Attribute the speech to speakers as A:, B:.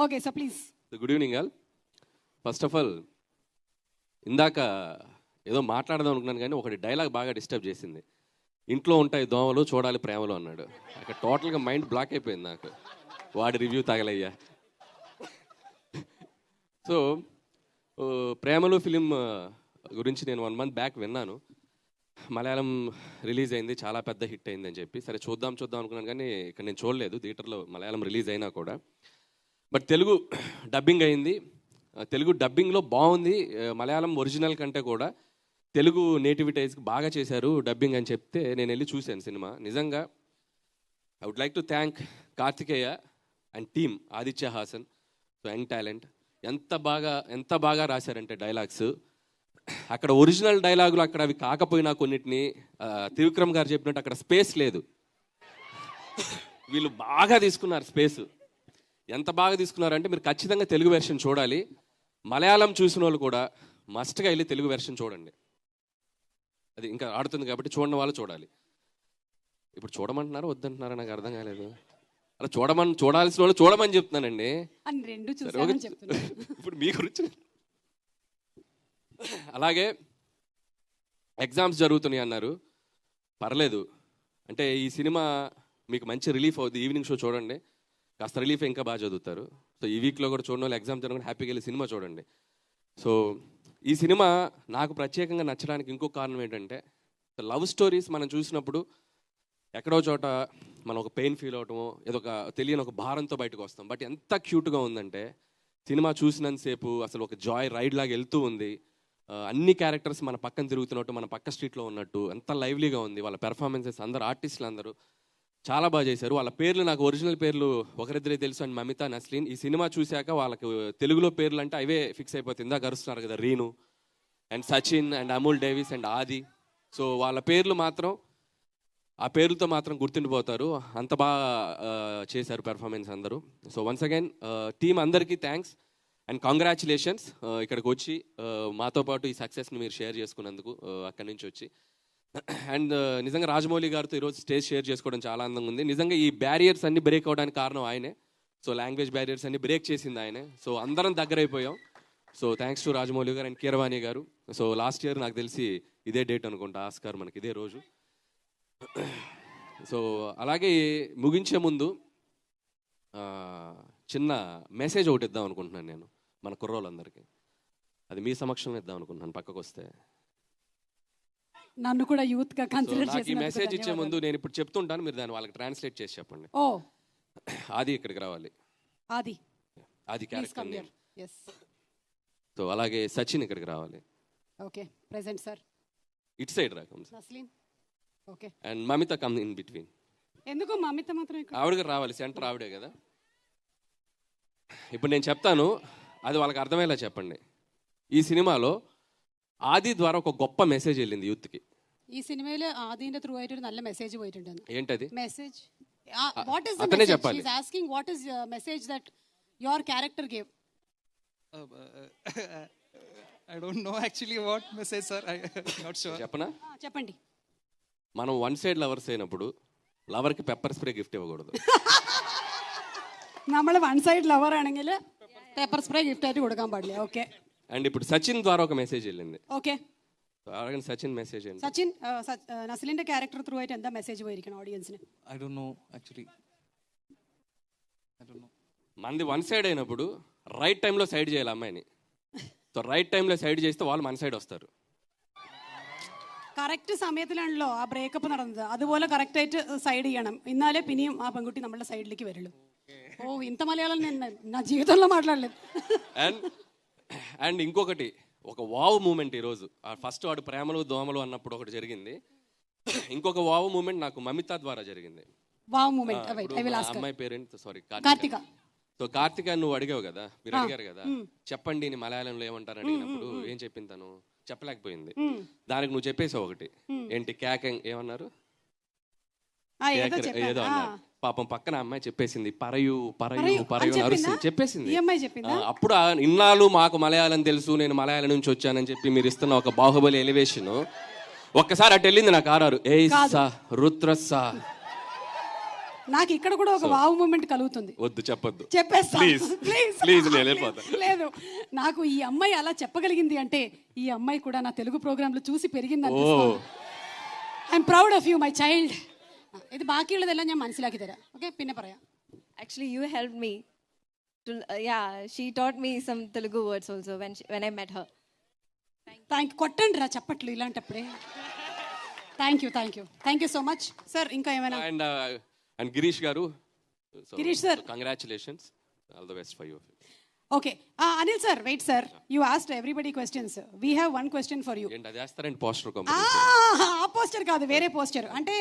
A: Okay so please.
B: Good evening all. First of all ఇందాక ఏదో మాట్లాడదాం అనుకున్నాను కానీ ఒకటి డైలాగ్ బాగా డిస్టర్బ్ చేసింది. ఇంట్లో ఉంటాయి దోమలు చూడాలి ప్రేమలు అన్నాడు. అక్కడ టోటల్గా మైండ్ బ్లాక్ అయిపోయింది నాకు. వాడి రివ్యూ తగలయ్యా. సో ప్రేమలు ఫిలిం గురించి నేను 1 month బ్యాక్ విన్నాను. మలయాళం రిలీజ్ అయింది, చాలా పెద్ద హిట్ అయిందని చెప్పి. సరే చూద్దాం అనుకున్నాను కానీ ఇక్కడ నేను చూడలేదు థియేటర్లో మలయాళం రిలీజ్ అయినా కూడా. బట్ తెలుగు డబ్బింగ్ అయింది. తెలుగు డబ్బింగ్లో బాగుంది. మలయాళం ఒరిజినల్ కంటే కూడా తెలుగు నేటివిటైజ్కి బాగా చేశారు డబ్బింగ్ అని చెప్తే నేను వెళ్ళి చూశాను సినిమా. నిజంగా I would like to thank Karthikeya and team, Aditya Hasan, so young talent. ఎంత బాగా రాశారంటే డైలాగ్స్. అక్కడ ఒరిజినల్ డైలాగులు అక్కడ అవి కాకపోయినా కొన్నిటిని త్రివిక్రమ్ గారు చెప్పినట్టు అక్కడ స్పేస్ లేదు. వీళ్ళు బాగా తీసుకున్నారు స్పేస్. ఎంత బాగా తీసుకున్నారంటే మీరు ఖచ్చితంగా తెలుగు వెర్షన్ చూడాలి. మలయాళం చూసిన వాళ్ళు కూడా మస్ట్గా వెళ్ళి తెలుగు వెర్షన్ చూడండి. అది ఇంకా ఆడుతుంది కాబట్టి చూడని వాళ్ళు చూడాలి. ఇప్పుడు చూడమంటున్నారా వద్దంటున్నారా నాకు అర్థం కాలేదు. అలా చూడాల్సిన వాళ్ళు చూడమని చెప్తున్నానండి. ఇప్పుడు మీ గురించి. అలాగే ఎగ్జామ్స్ జరుగుతున్నాయి అన్నారు, పర్లేదు. అంటే ఈ సినిమా మీకు మంచి రిలీఫ్ అవుతుంది. ఈవినింగ్ షో చూడండి, కాస్త రిలీఫ్ ఇంకా బాగా చదువుతారు. సో ఈ వీక్లో కూడా చూడండి, వాళ్ళు ఎగ్జామ్ జరగకుండా హ్యాపీగా వెళ్ళి సినిమా చూడండి. సో ఈ సినిమా నాకు ప్రత్యేకంగా నచ్చడానికి ఇంకో కారణం ఏంటంటే, లవ్ స్టోరీస్ మనం చూసినప్పుడు ఎక్కడో చోట మనం ఒక పెయిన్ ఫీల్ అవటమో ఏదో ఒక తెలియని ఒక భారంతో బయటకు వస్తాం. బట్ ఎంత క్యూట్గా ఉందంటే సినిమా చూసినంతసేపు అసలు ఒక జాయ్ రైడ్ లాగా వెళ్తూ ఉంది. అన్ని క్యారెక్టర్స్ మన పక్కన తిరుగుతున్నట్టు, మన పక్క స్ట్రీట్లో ఉన్నట్టు ఎంత లైవ్లీగా ఉంది. వాళ్ళ పెర్ఫార్మెన్సెస్ అందరూ ఆర్టిస్టులు అందరూ చాలా బాగా చేశారు. వాళ్ళ పేర్లు నాకు ఒరిజినల్ పేర్లు ఒకరిద్దరే తెలుసు, అండ్ మమిత, నస్లీన్. ఈ సినిమా చూశాక వాళ్ళకి తెలుగులో పేర్లు అంటే అవే ఫిక్స్ అయిపోతుంది. ఇందాక అరుస్తున్నారు కదా, Reenu and Sachin and Amul Davis and ఆది. సో వాళ్ళ పేర్లు మాత్రం ఆ పేర్లతో మాత్రం గుర్తుండిపోతారు. అంత బాగా చేశారు పెర్ఫార్మెన్స్ అందరూ. సో వన్స్ అగైన్ టీమ్ అందరికీ థ్యాంక్స్ అండ్ కంగ్రాచులేషన్స్. ఇక్కడికి వచ్చి మాతో పాటు ఈ సక్సెస్ని మీరు షేర్ చేసుకున్నందుకు అక్కడి నుంచి వచ్చి. అండ్ నిజంగా రాజమౌళి గారితో ఈరోజు స్టేజ్ షేర్ చేసుకోవడం చాలా ఆనందంగా ఉంది. నిజంగా ఈ బ్యారియర్స్ అన్ని బ్రేక్ అవడానికి కారణం ఆయనే. సో లాంగ్వేజ్ బ్యారియర్స్ అన్ని బ్రేక్ చేసింది ఆయనే. సో అందరం దగ్గర అయిపోయాం. సో థ్యాంక్స్ టు రాజమౌళి గారు అండ్ కీరవాణి గారు. సో లాస్ట్ ఇయర్ నాకు తెలిసి ఇదే డేట్ అనుకుంటా ఆస్కార్ మనకి ఇదే రోజు. సో అలాగే ముగించే ముందు చిన్న మెసేజ్ ఒకటి ఇద్దాం అనుకుంటున్నాను నేను మన కుర్రోళ్ళందరికీ. అది మీ సమక్షంలో ఇద్దాం అనుకుంటున్నాను, పక్కకు వస్తే.
A: నన్ను కూడా యూత్ గా కన్సిడర్ చేసి
B: ఈ మెసేజ్ ఇచ్చే ముందు నేను ఇప్పుడు చెప్తుంటాను, మీరు దాన్ని వాళ్ళకి ట్రాన్స్లేట్ చేసి చెప్పండి.
A: ఓ
B: ఆది ఇక్కడికి రావాలి. ఆది క్యారెక్టర్ నేమ్. సో అలాగే సచిన్ ఇక్కడికి రావాలి.
A: Okay present sir.
B: It side రాకం
A: Naslen. Okay
B: and Mamitha come in between.
A: ఎందుకు మమిత మాత్రం ఇక్కడ?
B: ఆవిడ రావాలి, సెంటర్ ఆవిడే కదా. ఇప్పుడు నేను చెప్తాను, అది వాళ్ళకి అర్థమయ్యేలా చెప్పండి. ఈ సినిమాలో ആദി ద్వారా ఒక గొప్ప మెసేజ్ వెళ్ళింది యూత్కి.
A: ഈ സിനിമയിൽ ആദിന്റെ ത്രൂ ആയിട്ട് ഒരു നല്ല മെസ്സേജ് പോയിട്ടുണ്ട്.
B: ఏంటది?
A: മെസ്സേജ് വാട്ട് ഈസ് ദ
B: അത്തനെ
A: മെസ്സേജ്?
B: చెప్పాలి.
A: He is asking what is message that your character gave.
C: I don't know actually what message, sir. I not sure.
B: చెప్పనా?
A: చెప్పండి.
B: మనం వన్ సైడ్ లవర్స్ అయినప్పుడు లవర్కి పెప్పర్ స్ప్రే గిఫ్ట్ ఇవ్వకూడదు.
A: നമ്മൾ one side lover ആണെങ്കിൽ paper spray gift ആയിട്ട് കൊടുക്കാൻ പാടില്ല. ഓക്കെ.
B: అండ్ ఇప్పుడు సచిన్ ద్వారా ఒక మెసేజ్ వెళ్ళింది.
A: ఓకే.
B: అలాగే సచిన్ మెసేజ్ ఏంటి?
A: സച്ചിൻ നസ്ലിന്റെ ക്യാരക്ടർ ത്രൂ ആയിട്ട് എന്താ മെസ്സേജ് പോയിരിക്കണം ഓഡിയൻസിന്?
C: I don't know actually. I don't know.
B: మనది వన్ సైడ్ అయినప్పుడు రైట్ టైంలో సైడ్ చేయాలి అమ్మాయిని. సో రైట్ టైంలో సైడ్ చేస్తే వాళ్ళు మన సైడ్ వస్తారు.
A: കറക്റ്റ് സമയത്തിലാണല്ലോ ആ ബ്രേക്കപ്പ് നടന്നത്. അതുപോലെ കറക്റ്റ് ആയിട്ട് സൈഡ് ചെയ്യണം, എന്നാലേ പിന്നെയും ആ പെൺകുട്ടി നമ്മുടെ സൈഡിലേക്ക് വരുള്ളൂ. ఓ ఇంత మలయాళం నేను నా జీవితంలో మాట్లాడలేదు.
B: అండ్ ఇంకొకటి, ఒక వావ్ మూమెంట్ ఈరోజు. ఫస్ట్ వాడు ప్రేమలు దోమలు అన్నప్పుడు ఒకటి జరిగింది. ఇంకొక వావ్ మూమెంట్ నాకు మమిత ద్వారా జరిగింది.
A: వావ్ మూమెంట్
B: అమ్మాయి parent sorry
A: Karthika.
B: So Karthika నువ్వు అడిగావు కదా, మీరు అడిగారు కదా చెప్పండి నీ మలయాళంలో ఏమంటారు అడిగినప్పుడు ఏం చెప్పింది తను? చెప్పలేకపోయింది. దానికి నువ్వు చెప్పేసావు ఒకటి, ఏంటి క్యాకెంగ్ ఏమన్నారు ఏదో అన్నారు. పాపం పక్కన అమ్మాయి చెప్పేసింది పరయు పరయు పరయు అరుస్తుంది చెప్పేసింది. అప్పుడు ఇన్నాళ్ళు మాకు మలయాళం తెలుసు, నేను మలయాళం నుంచి వచ్చానని చెప్పి మీరు ఇస్తున్న ఒక బాహుబలి ఎలివేషన్ ఒక్కసారి అటు వెళ్ళింది నాకు ఆరారు. ఏ రుద్రస
A: నాకు ఇక్కడ కూడా ఒక వావ్ మూమెంట్ కలుగుతుంది.
B: వద్దు చెప్పొద్దు,
A: చెప్పేస్తా
B: ప్లీజ్ ప్లీజ్, నేను వెళ్ళిపోతా.
A: లేదు, నాకు ఈ అమ్మాయి అలా చెప్పగలిగింది అంటే ఈ అమ్మాయి కూడా నా తెలుగు ప్రోగ్రాంలు చూసి పెరిగింది అనిపిస్తుంది. I'm proud of you my child. ഇത് ബാക്കിയുള്ളതെല്ലാം ഞാൻ മനസ്സിലാക്കി തരാം. ഓക്കെ, പിന്നെ പറയാം.
D: Actually, you helped me. Yeah, she taught me some Telugu words also when I met her.
A: Thank కొట్టండి రా చప్పట్లు ఇలాంటప్పుడే. Thank you so much sir. ఇంకా ఏమైనా?
B: అండ్ గిరీష్ గారు,
A: Girish sir,
B: congratulations, all the best for you.
A: Okay, Anil sir, wait sir, you asked everybody questions. We have one question for you.
B: ఏంటి అది వేస్తారండి పోస్టర్?
A: ఆ పోస్టర్ కాదు, వేరే పోస్టర్. అంటే